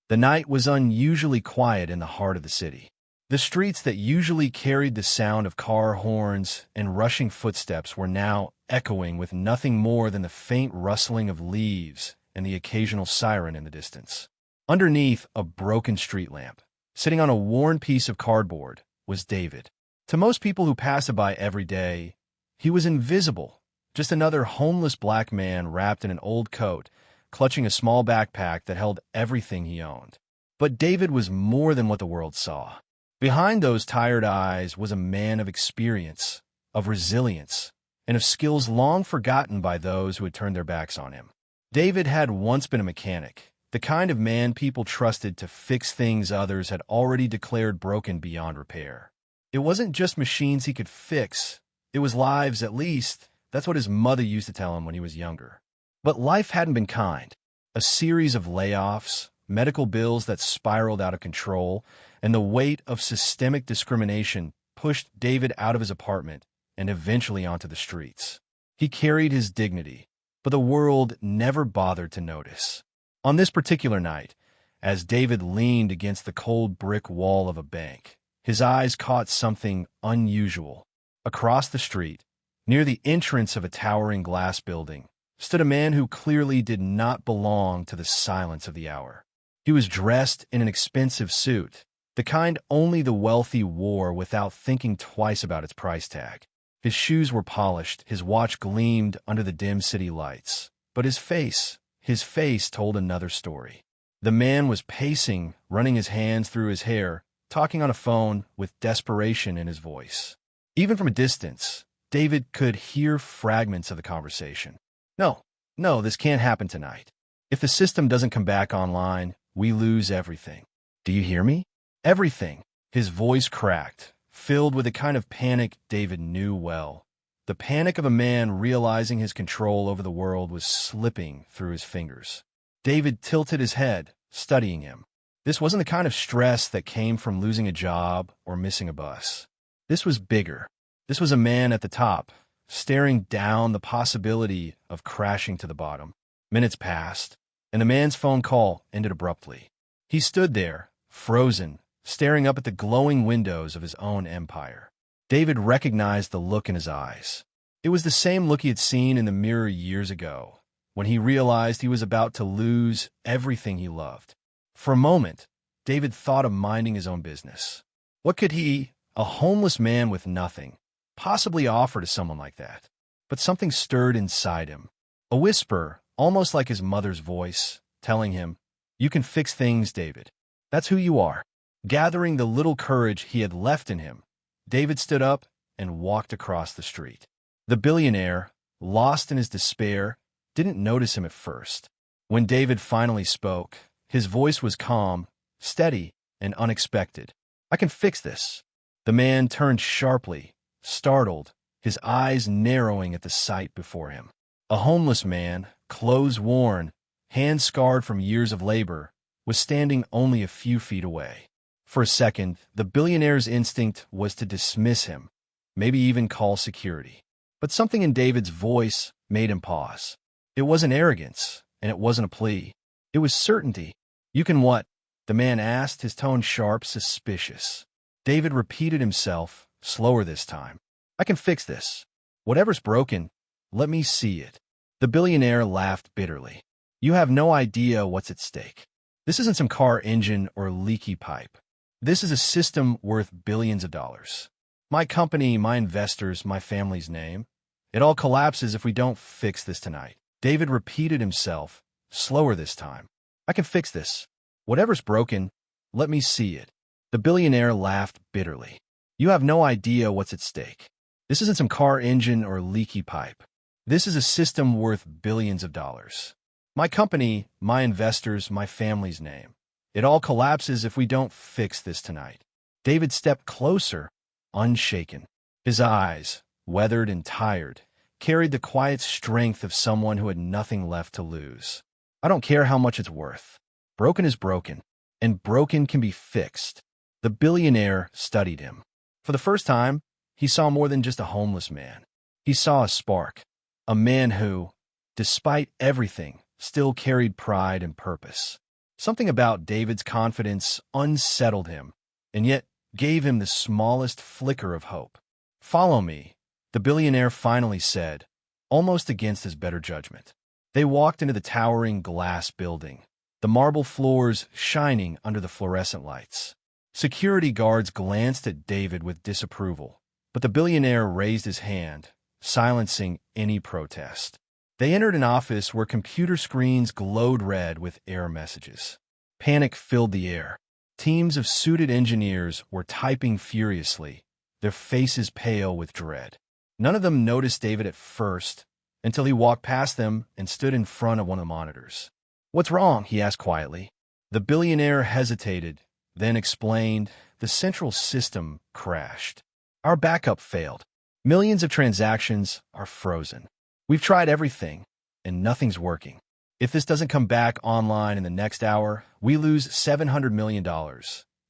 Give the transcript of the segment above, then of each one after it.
The night was unusually quiet in the heart of the city. The streets that usually carried the sound of car horns and rushing footsteps were now echoing with nothing more than the faint rustling of leaves and the occasional siren in the distance. Underneath a broken street lamp, sitting on a worn piece of cardboard, was David. To most people who pass by every day, he was invisible, just another homeless black man wrapped in an old coat, clutching a small backpack that held everything he owned. But David was more than what the world saw. Behind those tired eyes was a man of experience, of resilience, and of skills long forgotten by those who had turned their backs on him. David had once been a mechanic, the kind of man people trusted to fix things others had already declared broken beyond repair. It wasn't just machines he could fix, it was lives, at least. That's what his mother used to tell him when he was younger. But life hadn't been kind. A series of layoffs, medical bills that spiraled out of control, and the weight of systemic discrimination pushed David out of his apartment and eventually onto the streets. He carried his dignity, but the world never bothered to notice. On this particular night, as David leaned against the cold brick wall of a bank, his eyes caught something unusual. Across the street, near the entrance of a towering glass building, stood a man who clearly did not belong to the silence of the hour. He was dressed in an expensive suit, the kind only the wealthy wore without thinking twice about its price tag. His shoes were polished, his watch gleamed under the dim city lights. But his face told another story. The man was pacing, running his hands through his hair, talking on a phone with desperation in his voice. Even from a distance, David could hear fragments of the conversation. No, this can't happen tonight. If the system doesn't come back online, we lose everything. Do you hear me? Everything. His voice cracked, filled with a kind of panic David knew well. The panic of a man realizing his control over the world was slipping through his fingers. David tilted his head, studying him. This wasn't the kind of stress that came from losing a job or missing a bus. This was bigger. This was a man at the top, staring down the possibility of crashing to the bottom. Minutes passed, and the man's phone call ended abruptly. He stood there, frozen, staring up at the glowing windows of his own empire. David recognized the look in his eyes. It was the same look he had seen in the mirror years ago, when he realized he was about to lose everything he loved. For a moment, David thought of minding his own business. What could he, a homeless man with nothing, possibly offer to someone like that? But something stirred inside him. A whisper, almost like his mother's voice, telling him, "You can fix things, David. That's who you are." Gathering the little courage he had left in him, David stood up and walked across the street. The billionaire, lost in his despair, didn't notice him at first. When David finally spoke, his voice was calm, steady, and unexpected. "I can fix this." The man turned sharply, startled, his eyes narrowing at the sight before him. A homeless man, clothes worn, hands scarred from years of labor, was standing only a few feet away. For a second, the billionaire's instinct was to dismiss him, maybe even call security. But something in David's voice made him pause. It wasn't arrogance, and it wasn't a plea. It was certainty. "You can what?" the man asked, his tone sharp, suspicious. David repeated himself, slower this time. "I can fix this. Whatever's broken, let me see it." The billionaire laughed bitterly. "You have no idea what's at stake. This isn't some car engine or leaky pipe. This is a system worth billions of dollars. My company, my investors, my family's name. It all collapses if we don't fix this tonight." David repeated himself, slower this time. "I can fix this. Whatever's broken, let me see it." The billionaire laughed bitterly. "You have no idea what's at stake. This isn't some car engine or leaky pipe. This is a system worth billions of dollars. My company, my investors, my family's name. It all collapses if we don't fix this tonight." David stepped closer, unshaken. His eyes, weathered and tired, carried the quiet strength of someone who had nothing left to lose. "I don't care how much it's worth. Broken is broken, and broken can be fixed." The billionaire studied him. For the first time, he saw more than just a homeless man. He saw a spark, a man who, despite everything, still carried pride and purpose. Something about David's confidence unsettled him, and yet gave him the smallest flicker of hope. "Follow me," the billionaire finally said, almost against his better judgment. They walked into the towering glass building, the marble floors shining under the fluorescent lights. Security guards glanced at David with disapproval, but the billionaire raised his hand, silencing any protest. They entered an office where computer screens glowed red with error messages. Panic filled the air. Teams of suited engineers were typing furiously, their faces pale with dread. None of them noticed David at first, until he walked past them and stood in front of one of the monitors. "What's wrong?" he asked quietly. The billionaire hesitated, then explained, "The central system crashed. Our backup failed. Millions of transactions are frozen. We've tried everything, and nothing's working. If this doesn't come back online in the next hour, we lose $700 million,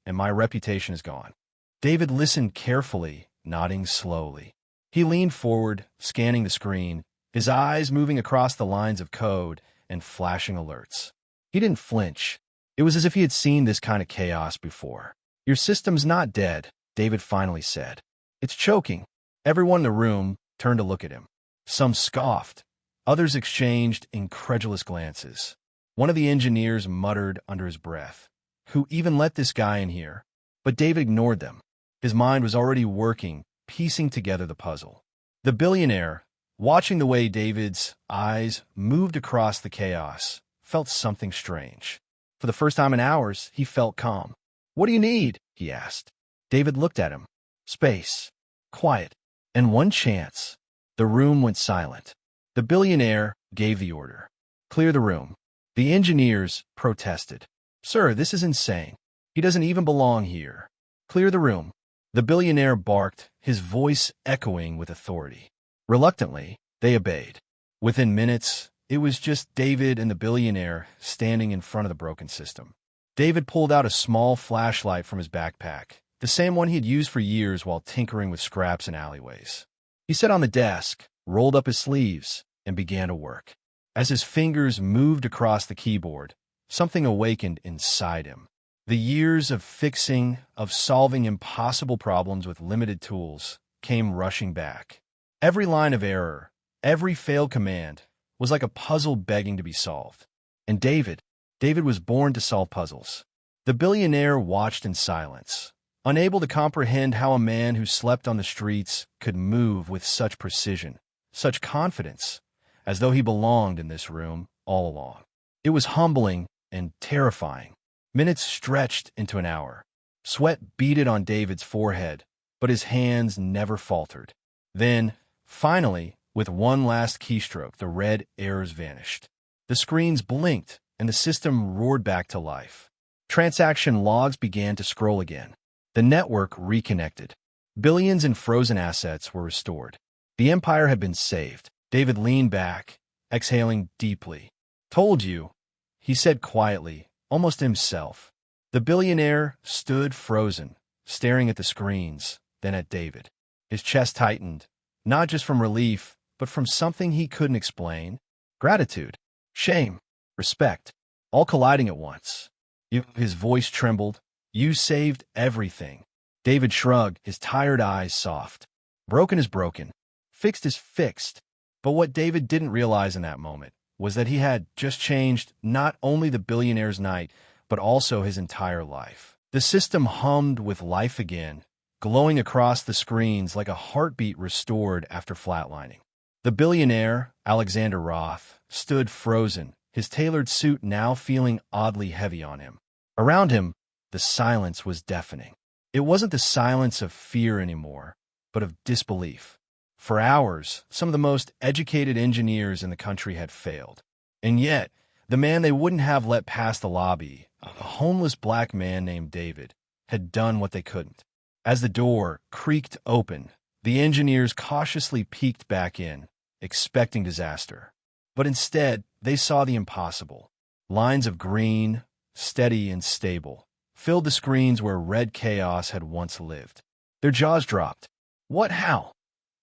and my reputation is gone." David listened carefully, nodding slowly. He leaned forward, scanning the screen, his eyes moving across the lines of code and flashing alerts. He didn't flinch. It was as if he had seen this kind of chaos before. "Your system's not dead," David finally said. "It's choking." Everyone in the room turned to look at him. Some scoffed. Others exchanged incredulous glances. One of the engineers muttered under his breath, "Who even let this guy in here?" But David ignored them. His mind was already working, piecing together the puzzle. The billionaire, watching the way David's eyes moved across the chaos, felt something strange. For the first time in hours, he felt calm. "What do you need?" he asked. David looked at him. "Space, quiet, and one chance." The room went silent. The billionaire gave the order. "Clear the room." The engineers protested. "Sir, this is insane. He doesn't even belong here. Clear the room." The billionaire barked, his voice echoing with authority. Reluctantly, they obeyed. Within minutes, it was just David and the billionaire standing in front of the broken system. David pulled out a small flashlight from his backpack, the same one he had used for years while tinkering with scraps in alleyways. He sat on the desk, rolled up his sleeves, and began to work. As his fingers moved across the keyboard, something awakened inside him. The years of fixing, of solving impossible problems with limited tools, came rushing back. Every line of error, every failed command, was like a puzzle begging to be solved. And David was born to solve puzzles. The billionaire watched in silence, unable to comprehend how a man who slept on the streets could move with such precision, such confidence, as though he belonged in this room all along. It was humbling and terrifying. Minutes stretched into an hour. Sweat beaded on David's forehead, but his hands never faltered. Then, finally, with one last keystroke, the red errors vanished. The screens blinked, and the system roared back to life. Transaction logs began to scroll again. The network reconnected. Billions in frozen assets were restored. The empire had been saved. David leaned back, exhaling deeply. "Told you," he said quietly, almost himself. The billionaire stood frozen, staring at the screens, then at David. His chest tightened, not just from relief, but from something he couldn't explain. Gratitude, shame, respect, all colliding at once. His voice trembled. "You saved everything." David shrugged, his tired eyes soft. Broken is broken. Fixed is fixed. But what David didn't realize in that moment was that he had just changed not only the billionaire's night, but also his entire life. The system hummed with life again, glowing across the screens like a heartbeat restored after flatlining. The billionaire, Alexander Roth, stood frozen, his tailored suit now feeling oddly heavy on him. Around him, the silence was deafening. It wasn't the silence of fear anymore, but of disbelief. For hours, some of the most educated engineers in the country had failed. And yet, the man they wouldn't have let past the lobby, a homeless black man named David, had done what they couldn't. As the door creaked open, the engineers cautiously peeked back in, expecting disaster. But instead, they saw the impossible. Lines of green, steady and stable, filled the screens where red chaos had once lived. Their jaws dropped. "What? How?"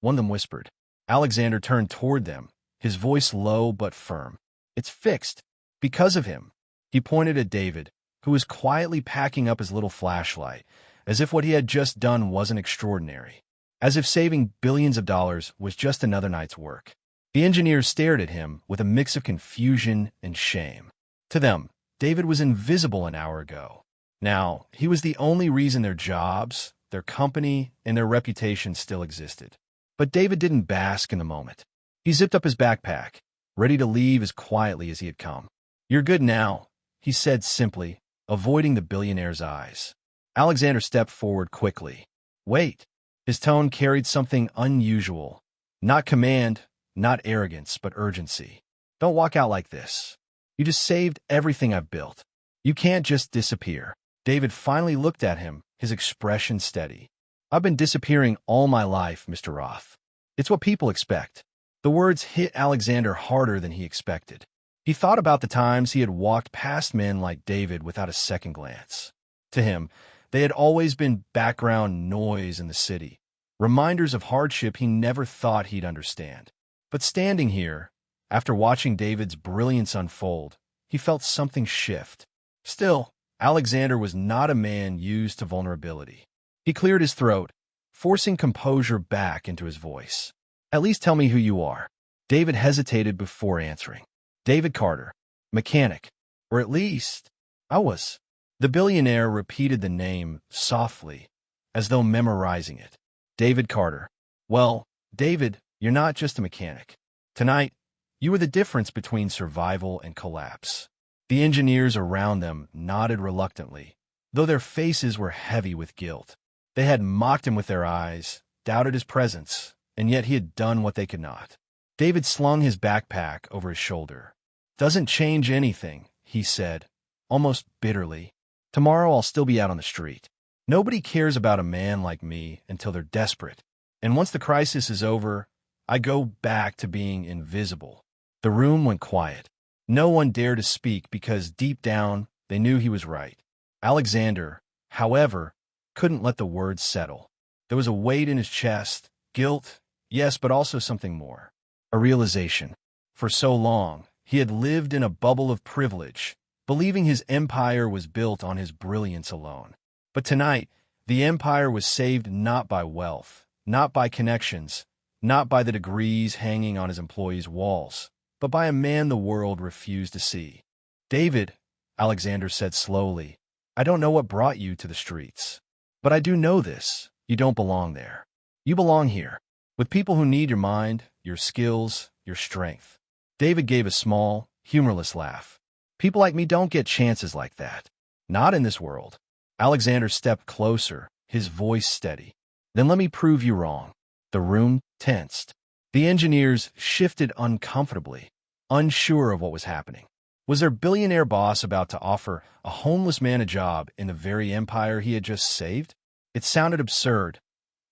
One of them whispered. Alexander turned toward them, his voice low but firm. "It's fixed. Because of him. He pointed at David, who was quietly packing up his little flashlight, as if what he had just done wasn't extraordinary, as if saving billions of dollars was just another night's work. The engineers stared at him with a mix of confusion and shame. To them, David was invisible an hour ago. Now, he was the only reason their jobs, their company, and their reputation still existed. But David didn't bask in the moment. He zipped up his backpack, ready to leave as quietly as he had come. "You're good now," he said simply, avoiding the billionaire's eyes. Alexander stepped forward quickly. "Wait." His tone carried something unusual. Not command, not arrogance, but urgency. "Don't walk out like this. You just saved everything I've built. You can't just disappear." David finally looked at him, his expression steady. "I've been disappearing all my life, Mr. Roth. It's what people expect." The words hit Alexander harder than he expected. He thought about the times he had walked past men like David without a second glance. To him, they had always been background noise in the city, reminders of hardship he never thought he'd understand. But standing here, after watching David's brilliance unfold, he felt something shift. Still, Alexander was not a man used to vulnerability. He cleared his throat, forcing composure back into his voice. "At least tell me who you are." David hesitated before answering. "David Carter, mechanic. Or at least, I was." The billionaire repeated the name softly, as though memorizing it. "David Carter. Well, David, you're not just a mechanic. Tonight, you were the difference between survival and collapse." The engineers around them nodded reluctantly, though their faces were heavy with guilt. They had mocked him with their eyes, doubted his presence, and yet he had done what they could not. David slung his backpack over his shoulder. "Doesn't change anything," he said, almost bitterly. "Tomorrow I'll still be out on the street. Nobody cares about a man like me until they're desperate. And once the crisis is over, I go back to being invisible." The room went quiet. No one dared to speak because deep down they knew he was right. Alexander, however, couldn't let the words settle. There was a weight in his chest, guilt, yes, but also something more. A realization. For so long, he had lived in a bubble of privilege, believing his empire was built on his brilliance alone. But tonight, the empire was saved not by wealth, not by connections, not by the degrees hanging on his employees' walls, but by a man the world refused to see. "David," Alexander said slowly, "I don't know what brought you to the streets. But I do know this. You don't belong there. You belong here, with people who need your mind, your skills, your strength." David gave a small, humorless laugh. "People like me don't get chances like that. Not in this world." Alexander stepped closer, his voice steady. "Then let me prove you wrong." The room tensed. The engineers shifted uncomfortably, unsure of what was happening. Was their billionaire boss about to offer a homeless man a job in the very empire he had just saved? It sounded absurd,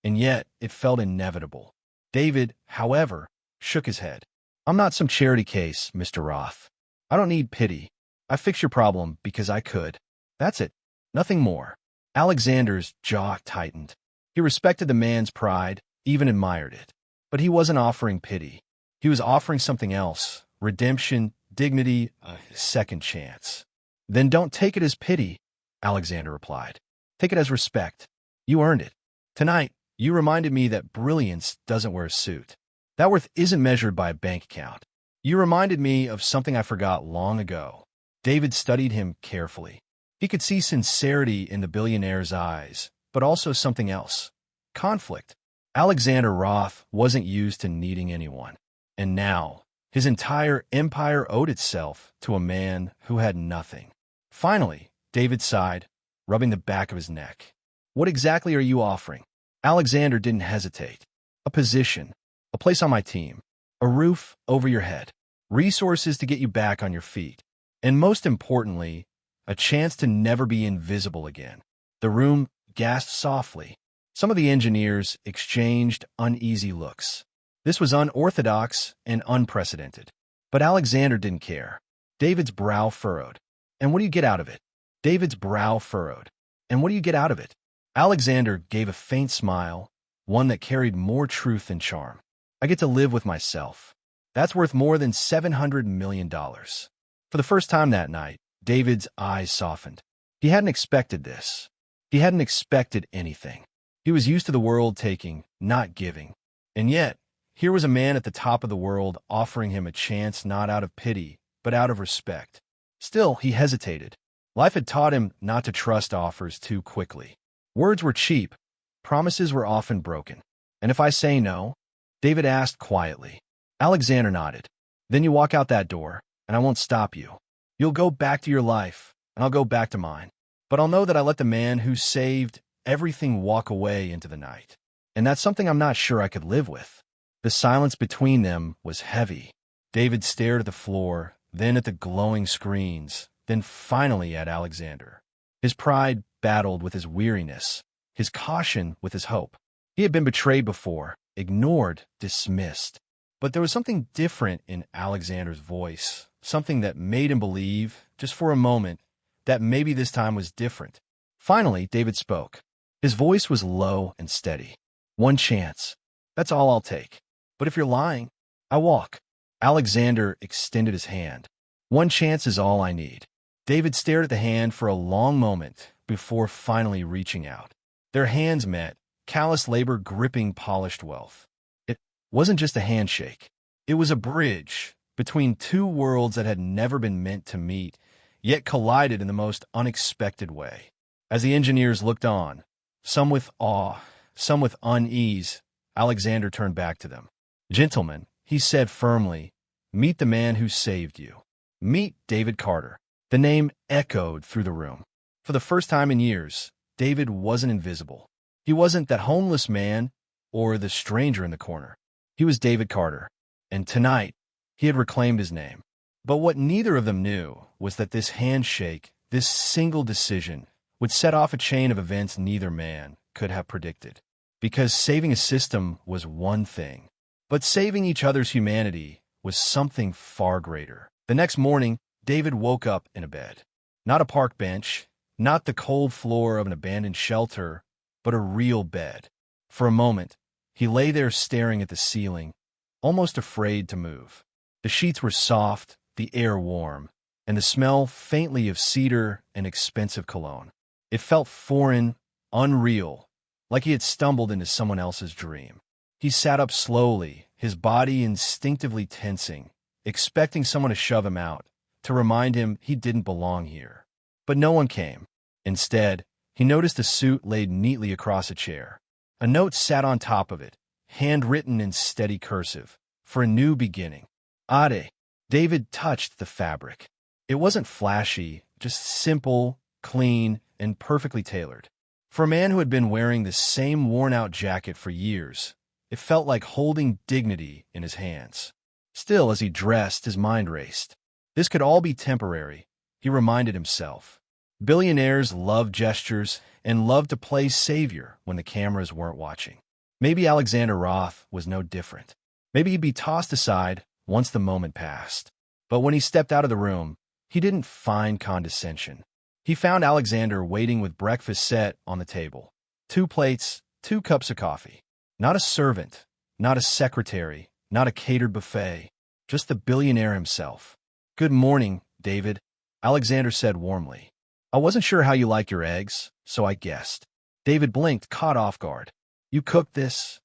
and yet it felt inevitable. David, however, shook his head. "I'm not some charity case, Mr. Roth. I don't need pity. I fixed your problem because I could. That's it. Nothing more." Alexander's jaw tightened. He respected the man's pride, even admired it. But he wasn't offering pity. He was offering something else: redemption, dignity, a second chance. "Then don't take it as pity," Alexander replied. "Take it as respect. You earned it. Tonight, you reminded me that brilliance doesn't wear a suit. That worth isn't measured by a bank account. You reminded me of something I forgot long ago." David studied him carefully. He could see sincerity in the billionaire's eyes, but also something else: conflict. Alexander Roth wasn't used to needing anyone. And now, his entire empire owed itself to a man who had nothing. Finally, David sighed, rubbing the back of his neck. "What exactly are you offering?" Alexander didn't hesitate. "A position, a place on my team, a roof over your head, resources to get you back on your feet, and most importantly, a chance to never be invisible again." The room gasped softly. Some of the engineers exchanged uneasy looks. This was unorthodox and unprecedented. But Alexander didn't care. David's brow furrowed. "And what do you get out of it?" David's brow furrowed. "And what do you get out of it?" Alexander gave a faint smile, one that carried more truth than charm. "I get to live with myself. That's worth more than $700 million." For the first time that night, David's eyes softened. He hadn't expected this. He hadn't expected anything. He was used to the world taking, not giving. And yet, here was a man at the top of the world offering him a chance not out of pity, but out of respect. Still, he hesitated. Life had taught him not to trust offers too quickly. Words were cheap. Promises were often broken. "And if I say no?" David asked quietly. Alexander nodded. "Then you walk out that door, and I won't stop you. You'll go back to your life, and I'll go back to mine. But I'll know that I let the man who saved everything walk away into the night. And that's something I'm not sure I could live with." The silence between them was heavy. David stared at the floor, then at the glowing screens, then finally at Alexander. His pride battled with his weariness, his caution with his hope. He had been betrayed before, ignored, dismissed. But there was something different in Alexander's voice, something that made him believe, just for a moment, that maybe this time was different. Finally, David spoke. His voice was low and steady. "One chance. That's all I'll take. But if you're lying, I walk." Alexander extended his hand. "One chance is all I need." David stared at the hand for a long moment before finally reaching out. Their hands met, callous labor gripping polished wealth. It wasn't just a handshake. It was a bridge between two worlds that had never been meant to meet, yet collided in the most unexpected way. As the engineers looked on, some with awe, some with unease, Alexander turned back to them. "Gentlemen," he said firmly, "meet the man who saved you. Meet David Carter." The name echoed through the room. For the first time in years, David wasn't invisible. He wasn't that homeless man or the stranger in the corner. He was David Carter, and tonight he had reclaimed his name. But what neither of them knew was that this handshake, this single decision, would set off a chain of events neither man could have predicted. Because saving a system was one thing, but saving each other's humanity was something far greater. The next morning, David woke up in a bed. Not a park bench, not the cold floor of an abandoned shelter, but a real bed. For a moment, he lay there staring at the ceiling, almost afraid to move. The sheets were soft, the air warm, and the smell faintly of cedar and expensive cologne. It felt foreign, unreal, like he had stumbled into someone else's dream. He sat up slowly, his body instinctively tensing, expecting someone to shove him out, to remind him he didn't belong here. But no one came. Instead, he noticed a suit laid neatly across a chair. A note sat on top of it, handwritten in steady cursive, for a new beginning. Ade. David touched the fabric. It wasn't flashy, just simple, clean, and perfectly tailored. For a man who had been wearing the same worn-out jacket for years, it felt like holding dignity in his hands. Still, as he dressed, his mind raced. This could all be temporary, he reminded himself. Billionaires loved gestures and loved to play savior when the cameras weren't watching. Maybe Alexander Roth was no different. Maybe he'd be tossed aside once the moment passed. But when he stepped out of the room, he didn't find condescension. He found Alexander waiting with breakfast set on the table. 2 plates, 2 cups of coffee. Not a servant, not a secretary, not a catered buffet, just the billionaire himself. "Good morning, David," Alexander said warmly. "I wasn't sure how you like your eggs, so I guessed." David blinked, caught off guard. "You cooked this?"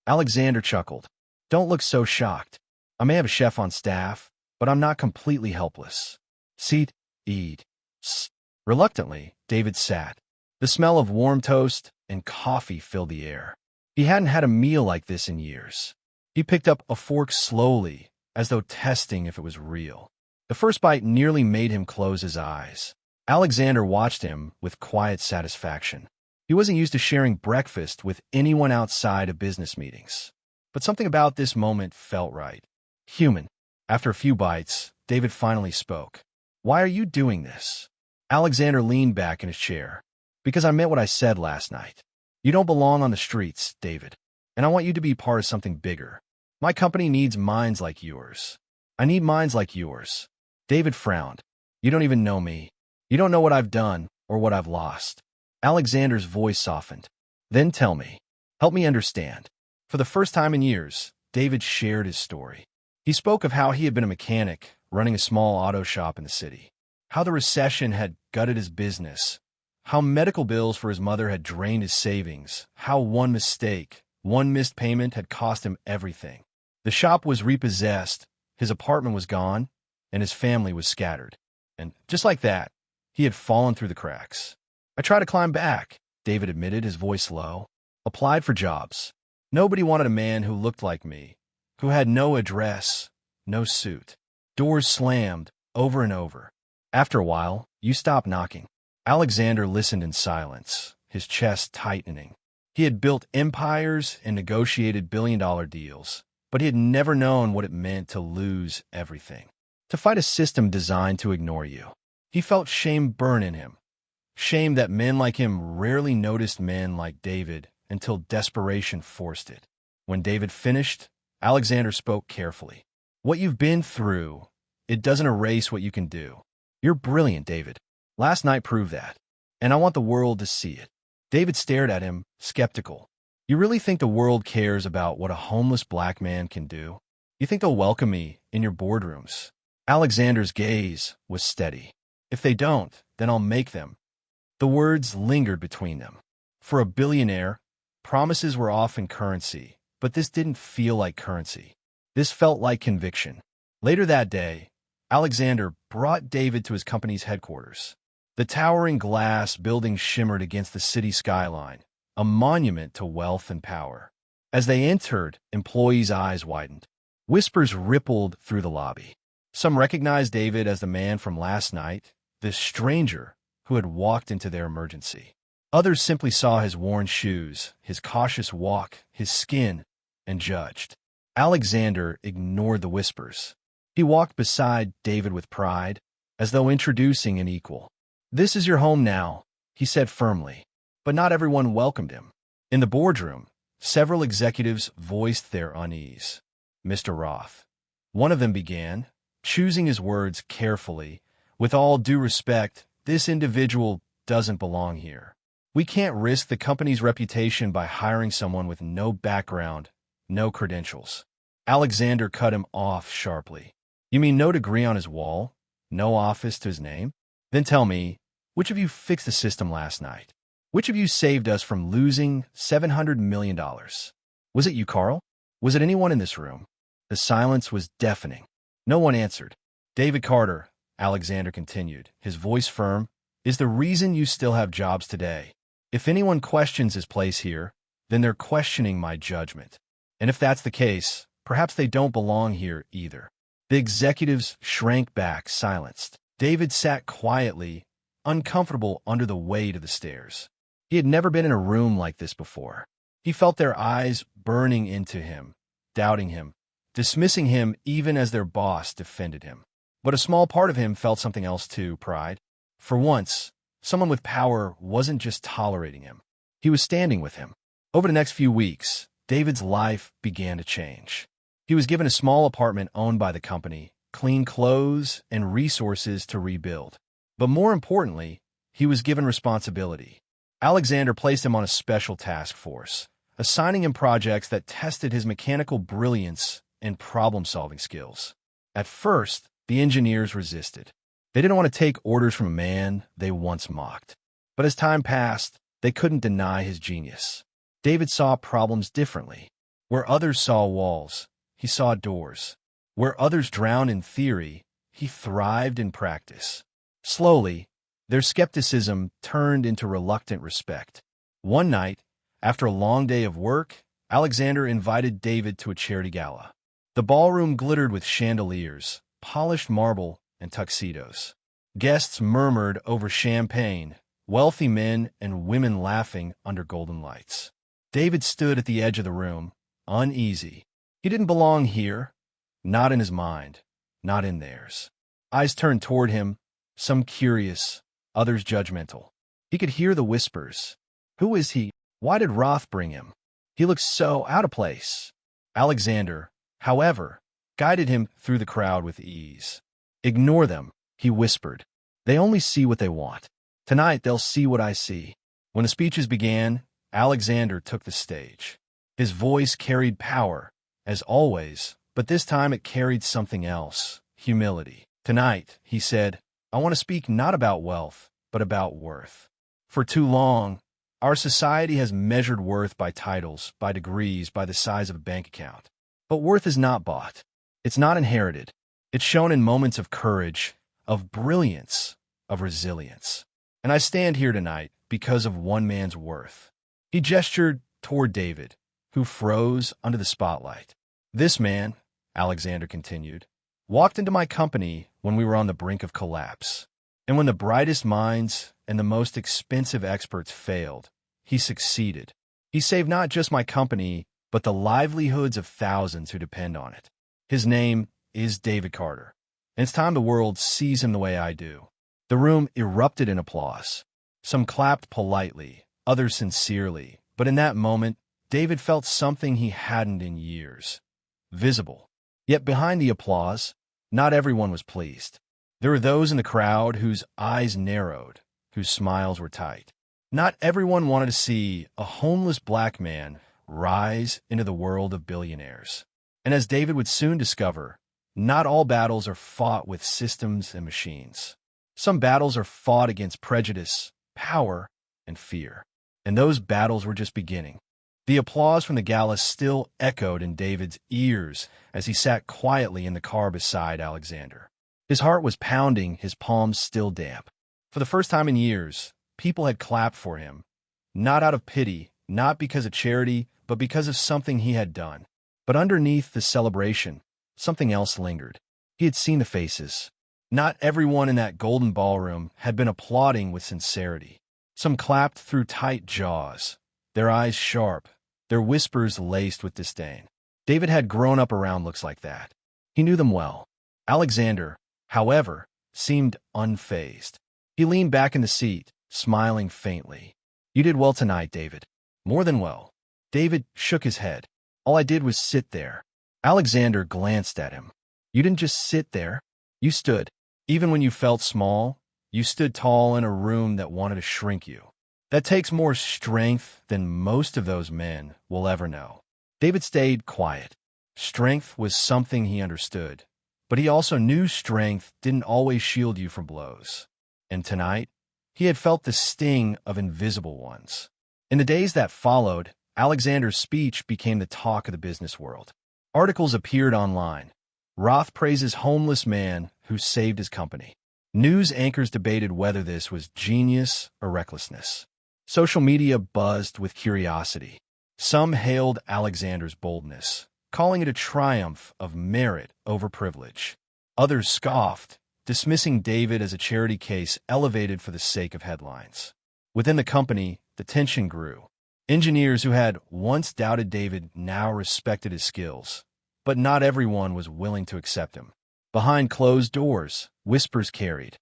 Alexander chuckled. "Don't look so shocked. I may have a chef on staff, but I'm not completely helpless. Sit, eat." Reluctantly, David sat. The smell of warm toast and coffee filled the air. He hadn't had a meal like this in years. He picked up a fork slowly, as though testing if it was real. The first bite nearly made him close his eyes. Alexander watched him with quiet satisfaction. He wasn't used to sharing breakfast with anyone outside of business meetings. But something about this moment felt right. Human. After a few bites, David finally spoke. "Why are you doing this?" Alexander leaned back in his chair. "Because I meant what I said last night. You don't belong on the streets, David. And I want you to be part of something bigger. My company needs minds like yours. I need minds like yours." David frowned. "You don't even know me. You don't know what I've done or what I've lost." Alexander's voice softened. "Then tell me. Help me understand." For the first time in years, David shared his story. He spoke of how he had been a mechanic, running a small auto shop in the city. how the recession had gutted his business, how medical bills for his mother had drained his savings, how one mistake, one missed payment had cost him everything. The shop was repossessed, his apartment was gone, and his family was scattered. And just like that, he had fallen through the cracks. I tried to climb back, David admitted, his voice low. Applied for jobs. Nobody wanted a man who looked like me, who had no address, no suit. Doors slammed, over and over. After a while, you stopped knocking. Alexander listened in silence, his chest tightening. He had built empires and negotiated billion-dollar deals, but he had never known what it meant to lose everything, to fight a system designed to ignore you. He felt shame burn in him, shame that men like him rarely noticed men like David until desperation forced it. When David finished, Alexander spoke carefully. What you've been through, it doesn't erase what you can do. You're brilliant, David. Last night proved that, and I want the world to see it. David stared at him, skeptical. You really think the world cares about what a homeless black man can do? You think they'll welcome me in your boardrooms? Alexander's gaze was steady. If they don't, then I'll make them. The words lingered between them. For a billionaire, promises were often currency, but this didn't feel like currency. This felt like conviction. Later that day, Alexander brought David to his company's headquarters. The towering glass building shimmered against the city skyline, a monument to wealth and power. As they entered, employees' eyes widened. Whispers rippled through the lobby. Some recognized David as the man from last night, this stranger who had walked into their emergency. Others simply saw his worn shoes, his cautious walk, his skin, and judged. Alexander ignored the whispers. He walked beside David with pride, as though introducing an equal. "This is your home now," he said firmly. But not everyone welcomed him. In the boardroom, several executives voiced their unease. "Mr. Roth," one of them began, choosing his words carefully, "with all due respect, this individual doesn't belong here. We can't risk the company's reputation by hiring someone with no background, no credentials." Alexander cut him off sharply. "You mean no degree on his wall? No office to his name? Then tell me, which of you fixed the system last night? Which of you saved us from losing $700 million? Was it you, Carl? Was it anyone in this room?" The silence was deafening. No one answered. "David Carter," Alexander continued, his voice firm, "is the reason you still have jobs today. If anyone questions his place here, then they're questioning my judgment. And if that's the case, perhaps they don't belong here either." The executives shrank back, silenced. David sat quietly, uncomfortable under the weight of the stairs. He had never been in a room like this before. He felt their eyes burning into him, doubting him, dismissing him even as their boss defended him. But a small part of him felt something else too, pride. For once, someone with power wasn't just tolerating him. He was standing with him. Over the next few weeks, David's life began to change. He was given a small apartment owned by the company, clean clothes, and resources to rebuild. But more importantly, he was given responsibility. Alexander placed him on a special task force, assigning him projects that tested his mechanical brilliance and problem-solving skills. At first, the engineers resisted. They didn't want to take orders from a man they once mocked. But as time passed, they couldn't deny his genius. David saw problems differently. Where others saw walls, he saw doors. Where others drowned in theory, he thrived in practice. Slowly, their skepticism turned into reluctant respect. One night, after a long day of work, Alexander invited David to a charity gala. The ballroom glittered with chandeliers, polished marble, and tuxedos. Guests murmured over champagne, wealthy men and women laughing under golden lights. David stood at the edge of the room, uneasy. He didn't belong here, not in his mind, not in theirs. Eyes turned toward him, some curious, others judgmental. He could hear the whispers. Who is he? Why did Roth bring him? He looked so out of place. Alexander, however, guided him through the crowd with ease. "Ignore them," he whispered. "They only see what they want. Tonight they'll see what I see." When the speeches began, Alexander took the stage. His voice carried power, as always, but this time it carried something else, humility. "Tonight," he said, I want to speak not about wealth, but about worth. For too long, our society has measured worth by titles, by degrees, by the size of a bank account. But worth is not bought. It's not inherited. It's shown in moments of courage, of brilliance, of resilience. And I stand here tonight because of one man's worth. He gestured toward David, who froze under the spotlight. This man, Alexander continued, walked into my company when we were on the brink of collapse. And when the brightest minds and the most expensive experts failed, he succeeded. He saved not just my company, but the livelihoods of thousands who depend on it. His name is David Carter, and it's time the world sees him the way I do. The room erupted in applause. Some clapped politely, others sincerely, but in that moment, David felt something he hadn't in years. Visible. Yet behind the applause, not everyone was pleased. There were those in the crowd whose eyes narrowed, whose smiles were tight. Not everyone wanted to see a homeless black man rise into the world of billionaires. And as David would soon discover, not all battles are fought with systems and machines. Some battles are fought against prejudice, power, and fear. And those battles were just beginning. The applause from the gala still echoed in David's ears as he sat quietly in the car beside Alexander. His heart was pounding, his palms still damp. For the first time in years, people had clapped for him, not out of pity, not because of charity, but because of something he had done. But underneath the celebration, something else lingered. He had seen the faces. Not everyone in that golden ballroom had been applauding with sincerity. Some clapped through tight jaws, their eyes sharp, their whispers laced with disdain. David had grown up around looks like that. He knew them well. Alexander, however, seemed unfazed. He leaned back in the seat, smiling faintly. "You did well tonight, David. More than well." David shook his head. "All I did was sit there." Alexander glanced at him. "You didn't just sit there. You stood. Even when you felt small, you stood tall in a room that wanted to shrink you. That takes more strength than most of those men will ever know." David stayed quiet. Strength was something he understood, but he also knew strength didn't always shield you from blows. And tonight, he had felt the sting of invisible ones. In the days that followed, Alexander's speech became the talk of the business world. Articles appeared online. Roth praises homeless man who saved his company. News anchors debated whether this was genius or recklessness. Social media buzzed with curiosity. Some hailed Alexander's boldness, calling it a triumph of merit over privilege. Others scoffed, dismissing David as a charity case elevated for the sake of headlines. Within the company, the tension grew. Engineers who had once doubted David now respected his skills, but not everyone was willing to accept him. Behind closed doors, whispers carried.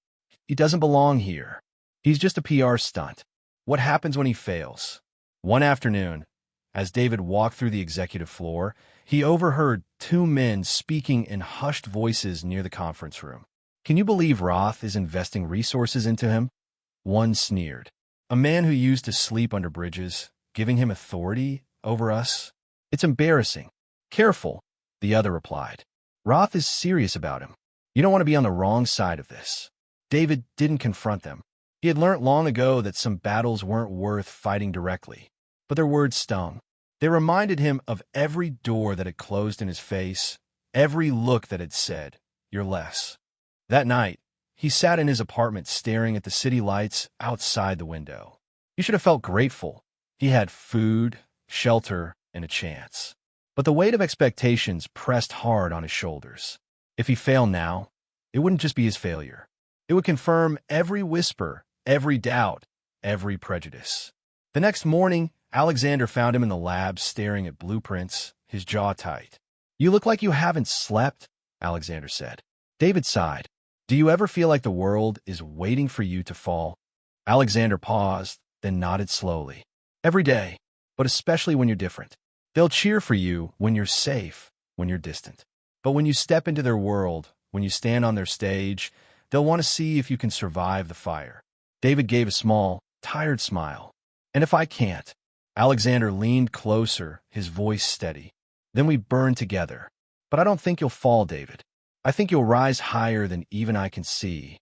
"He doesn't belong here. He's just a PR stunt. What happens when he fails?" One afternoon, as David walked through the executive floor, he overheard two men speaking in hushed voices near the conference room. "Can you believe Roth is investing resources into him?" One sneered. "A man who used to sleep under bridges, giving him authority over us? It's embarrassing." "Careful," the other replied. "Roth is serious about him. You don't want to be on the wrong side of this." David didn't confront them. He had learned long ago that some battles weren't worth fighting directly, but their words stung. They reminded him of every door that had closed in his face, every look that had said, "You're less." That night, he sat in his apartment staring at the city lights outside the window. He should have felt grateful. He had food, shelter, and a chance. But the weight of expectations pressed hard on his shoulders. If he failed now, it wouldn't just be his failure. It would confirm every whisper, every doubt, every prejudice. The next morning, Alexander found him in the lab staring at blueprints, his jaw tight. "You look like you haven't slept," Alexander said. David sighed. "Do you ever feel like the world is waiting for you to fall?" Alexander paused, then nodded slowly. "Every day, but especially when you're different. They'll cheer for you when you're safe, when you're distant. But when you step into their world, when you stand on their stage, they'll want to see if you can survive the fire." David gave a small, tired smile. "And if I can't?" Alexander leaned closer, his voice steady. "Then we burn together. But I don't think you'll fall, David. I think you'll rise higher than even I can see."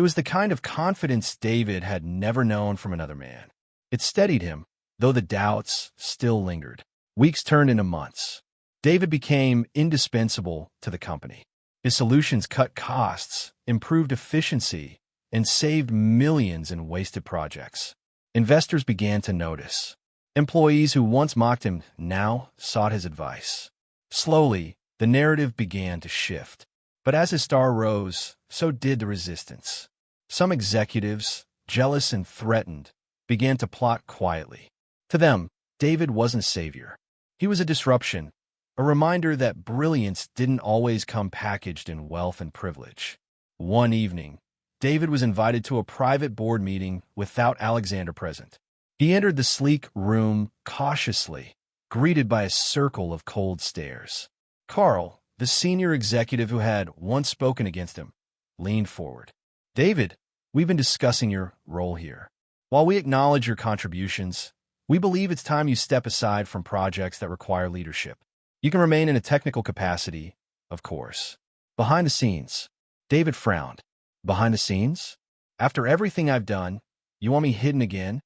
It was the kind of confidence David had never known from another man. It steadied him, though the doubts still lingered. Weeks turned into months. David became indispensable to the company. His solutions cut costs, improved efficiency, and saved millions in wasted projects. Investors began to notice. Employees who once mocked him now sought his advice. Slowly, the narrative began to shift. But as his star rose, so did the resistance. Some executives, jealous and threatened, began to plot quietly. To them, David wasn't a savior. He was a disruption, a reminder that brilliance didn't always come packaged in wealth and privilege. One evening, David was invited to a private board meeting without Alexander present. He entered the sleek room cautiously, greeted by a circle of cold stares. Carl, the senior executive who had once spoken against him, leaned forward. "David, we've been discussing your role here. While we acknowledge your contributions, we believe it's time you step aside from projects that require leadership. You can remain in a technical capacity, of course." Behind the scenes, David frowned. "Behind the scenes? After everything I've done, you want me hidden again?"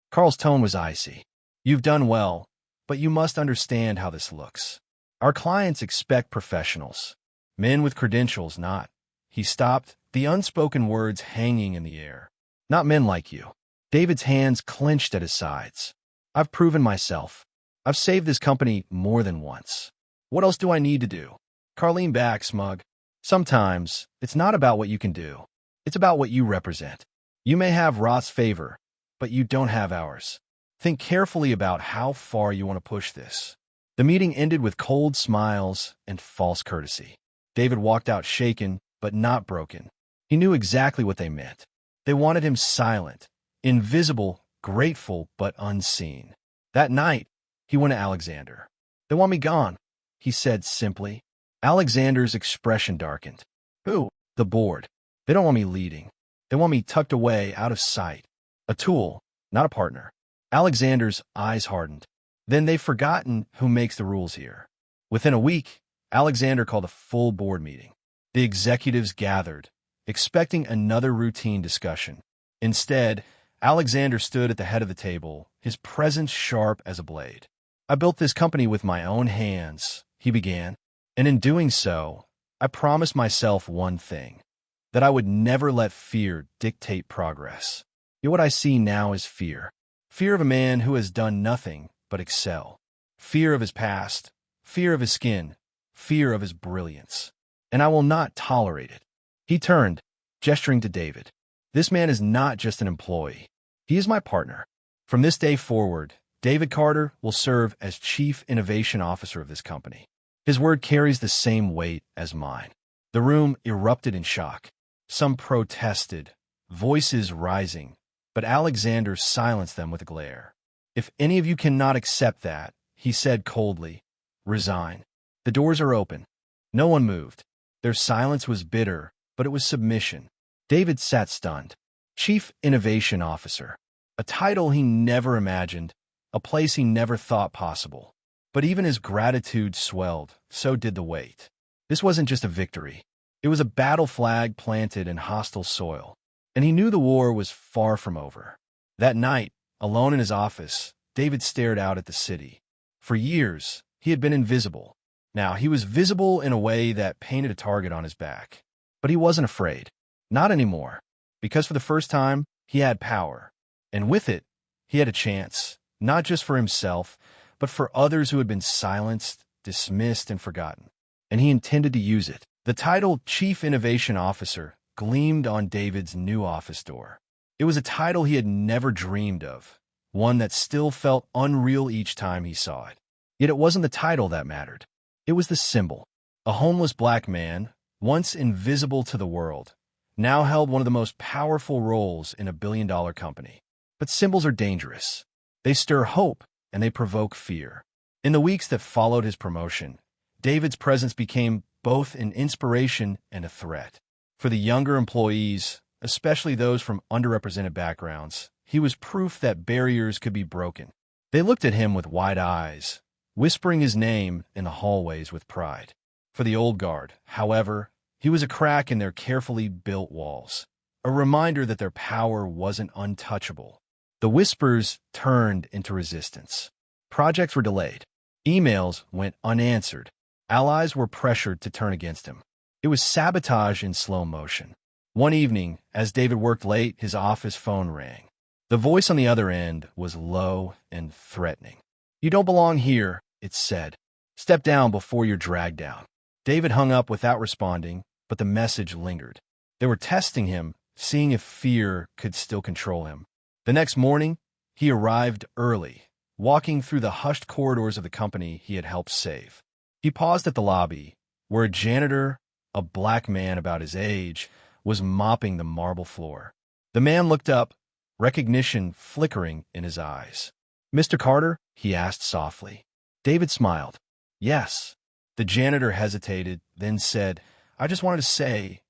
Carl's tone was icy. "You've done well, but you must understand how this looks. Our clients expect professionals, men with credentials, not—" He stopped, the unspoken words hanging in the air. "Not men like you." David's hands clenched at his sides. "I've proven myself. I've saved this company more than once. What else do I need to do?" Carl leaned back, smug. "Sometimes, it's not about what you can do. It's about what you represent. You may have Roth's favor, but you don't have ours. Think carefully about how far you want to push this." The meeting ended with cold smiles and false courtesy. David walked out shaken, but not broken. He knew exactly what they meant. They wanted him silent, invisible, grateful, but unseen. That night, he went to Alexander. "They want me gone," he said simply. Alexander's expression darkened. "Who?" "The board. They don't want me leading. They want me tucked away, out of sight. A tool, not a partner." Alexander's eyes hardened. "Then they've forgotten who makes the rules here." Within a week, Alexander called a full board meeting. The executives gathered, expecting another routine discussion. Instead, Alexander stood at the head of the table, his presence sharp as a blade. "I built this company with my own hands," he began, "and in doing so, I promised myself one thing, that I would never let fear dictate progress. Yet what I see now is fear. Fear of a man who has done nothing but excel. Fear of his past, fear of his skin, fear of his brilliance. And I will not tolerate it." He turned, gesturing to David. "This man is not just an employee. He is my partner. From this day forward, David Carter will serve as Chief Innovation Officer of this company. His word carries the same weight as mine." The room erupted in shock. Some protested, voices rising, but Alexander silenced them with a glare. "If any of you cannot accept that," he said coldly, "resign. The doors are open." No one moved. Their silence was bitter, but it was submission. David sat stunned. Chief Innovation Officer. A title he never imagined, a place he never thought possible. But even as gratitude swelled, so did the weight. This wasn't just a victory. It was a battle flag planted in hostile soil. And he knew the war was far from over. That night, alone in his office, David stared out at the city. For years, he had been invisible. Now, he was visible in a way that painted a target on his back. But he wasn't afraid. Not anymore. Because for the first time, he had power. And with it, he had a chance, not just for himself, but for others who had been silenced, dismissed, and forgotten. And he intended to use it. The title Chief Innovation Officer gleamed on David's new office door. It was a title he had never dreamed of, one that still felt unreal each time he saw it. Yet it wasn't the title that mattered. It was the symbol. A homeless black man, once invisible to the world, now held one of the most powerful roles in a billion-dollar company. But symbols are dangerous. They stir hope, and they provoke fear. In the weeks that followed his promotion, David's presence became both an inspiration and a threat. For the younger employees, especially those from underrepresented backgrounds, he was proof that barriers could be broken. They looked at him with wide eyes, whispering his name in the hallways with pride. For the old guard, however, he was a crack in their carefully built walls, a reminder that their power wasn't untouchable. The whispers turned into resistance. Projects were delayed. Emails went unanswered. Allies were pressured to turn against him. It was sabotage in slow motion. One evening, as David worked late, his office phone rang. The voice on the other end was low and threatening. "You don't belong here," it said. "Step down before you're dragged down." David hung up without responding, but the message lingered. They were testing him, seeing if fear could still control him. The next morning, he arrived early, walking through the hushed corridors of the company he had helped save. He paused at the lobby, where a janitor, a black man about his age, was mopping the marble floor. The man looked up, recognition flickering in his eyes. "Mr. Carter?" he asked softly. David smiled. "Yes." The janitor hesitated, then said, "I just wanted to say,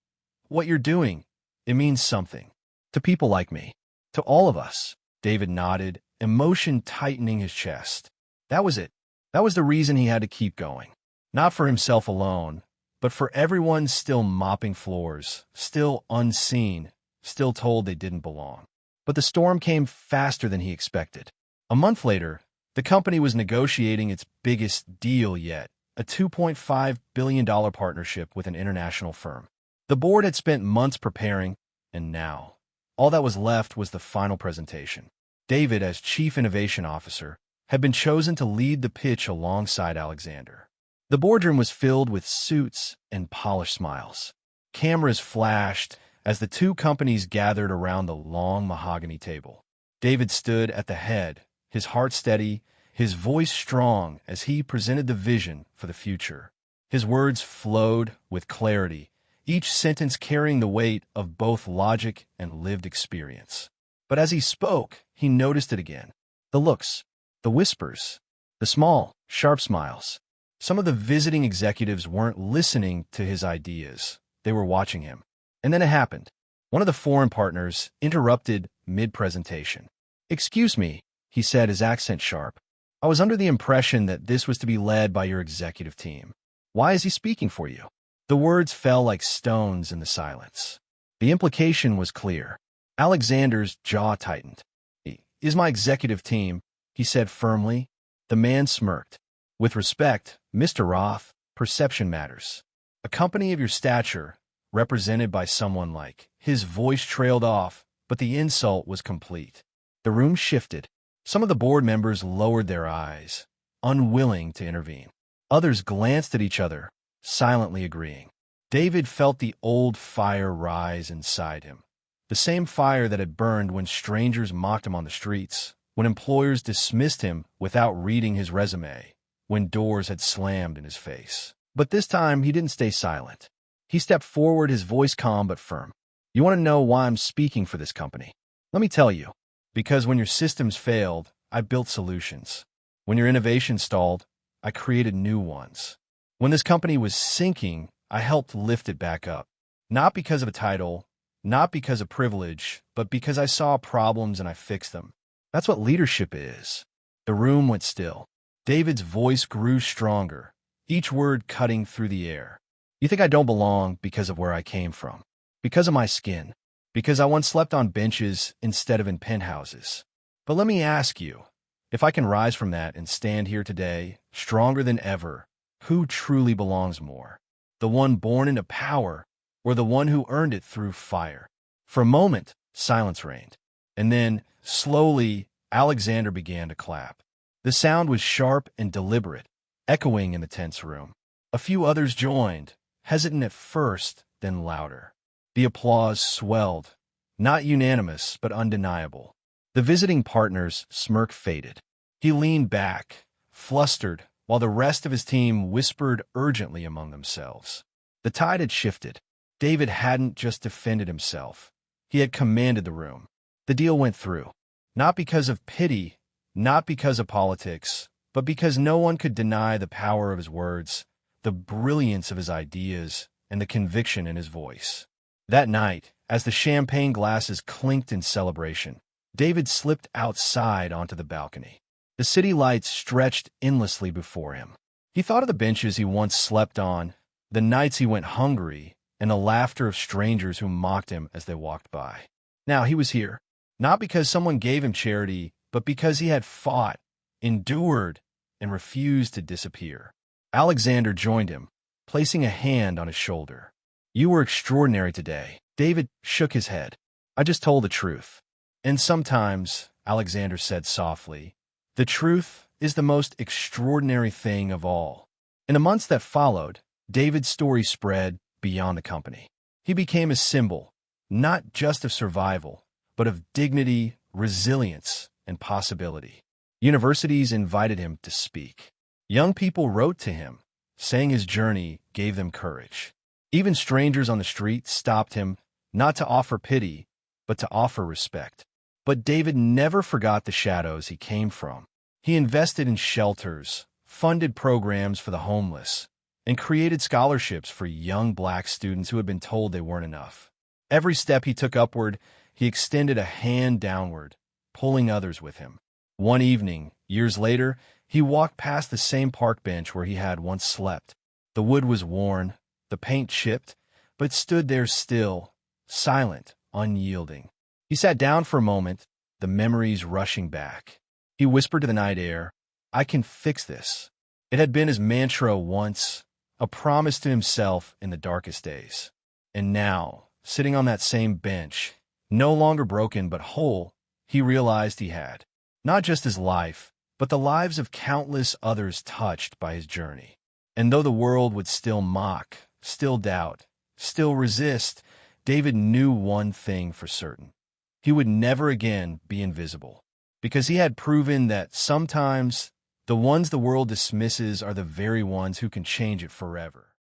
what you're doing, it means something. To people like me. To all of us." David nodded, emotion tightening his chest. That was it. That was the reason he had to keep going. Not for himself alone, but for everyone still mopping floors, still unseen, still told they didn't belong. But the storm came faster than he expected. A month later, the company was negotiating its biggest deal yet, a $2.5 billion partnership with an international firm. The board had spent months preparing, and now, all that was left was the final presentation. David, as Chief Innovation Officer, had been chosen to lead the pitch alongside Alexander. The boardroom was filled with suits and polished smiles. Cameras flashed as the two companies gathered around the long mahogany table. David stood at the head, his heart steady, his voice strong as he presented the vision for the future. His words flowed with clarity, each sentence carrying the weight of both logic and lived experience. But as he spoke, he noticed it again. The looks, the whispers, the small, sharp smiles. Some of the visiting executives weren't listening to his ideas. They were watching him. And then it happened. One of the foreign partners interrupted mid-presentation. "Excuse me," he said, his accent sharp. "I was under the impression that this was to be led by your executive team. Why is he speaking for you?" The words fell like stones in the silence. The implication was clear. Alexander's jaw tightened. "Is my executive team," he said firmly. The man smirked. "With respect, Mr. Roth, perception matters. A company of your stature, represented by someone like..." His voice trailed off, but the insult was complete. The room shifted. Some of the board members lowered their eyes, unwilling to intervene. Others glanced at each other, silently agreeing. David felt the old fire rise inside him. The same fire that had burned when strangers mocked him on the streets, when employers dismissed him without reading his resume, when doors had slammed in his face. But this time, he didn't stay silent. He stepped forward, his voice calm but firm. "You want to know why I'm speaking for this company? Let me tell you. Because when your systems failed, I built solutions. When your innovation stalled, I created new ones. When this company was sinking, I helped lift it back up. Not because of a title, not because of privilege, but because I saw problems and I fixed them. That's what leadership is." The room went still. David's voice grew stronger, each word cutting through the air. "You think I don't belong because of where I came from, because of my skin, because I once slept on benches instead of in penthouses. But let me ask you, if I can rise from that and stand here today, stronger than ever, who truly belongs more? The one born into power, or the one who earned it through fire?" For a moment, silence reigned. And then, slowly, Alexander began to clap. The sound was sharp and deliberate, echoing in the tense room. A few others joined, hesitant at first, then louder. The applause swelled, not unanimous but undeniable. The visiting partner's smirk faded. He leaned back, flustered, while the rest of his team whispered urgently among themselves. The tide had shifted. David hadn't just defended himself. He had commanded the room. The deal went through. Not because of pity, not because of politics, but because no one could deny the power of his words, the brilliance of his ideas, and the conviction in his voice. That night, as the champagne glasses clinked in celebration, David slipped outside onto the balcony. The city lights stretched endlessly before him. He thought of the benches he once slept on, the nights he went hungry, and the laughter of strangers who mocked him as they walked by. Now he was here, not because someone gave him charity, but because he had fought, endured, and refused to disappear. Alexander joined him, placing a hand on his shoulder. "You were extraordinary today." David shook his head. "I just told the truth." "And sometimes," Alexander said softly, "the truth is the most extraordinary thing of all." In the months that followed, David's story spread beyond the company. He became a symbol, not just of survival, but of dignity, resilience, and possibility. Universities invited him to speak. Young people wrote to him, saying his journey gave them courage. Even strangers on the street stopped him, not to offer pity, but to offer respect. But David never forgot the shadows he came from. He invested in shelters, funded programs for the homeless, and created scholarships for young Black students who had been told they weren't enough. Every step he took upward, he extended a hand downward, pulling others with him. One evening, years later, he walked past the same park bench where he had once slept. The wood was worn, the paint chipped, but stood there still, silent, unyielding. He sat down for a moment, the memories rushing back. He whispered to the night air, "I can fix this." It had been his mantra once, a promise to himself in the darkest days. And now, sitting on that same bench, no longer broken but whole, he realized he had not just his life, but the lives of countless others touched by his journey. And though the world would still mock, still doubt, still resist, David knew one thing for certain. He would never again be invisible, because he had proven that sometimes the ones the world dismisses are the very ones who can change it forever.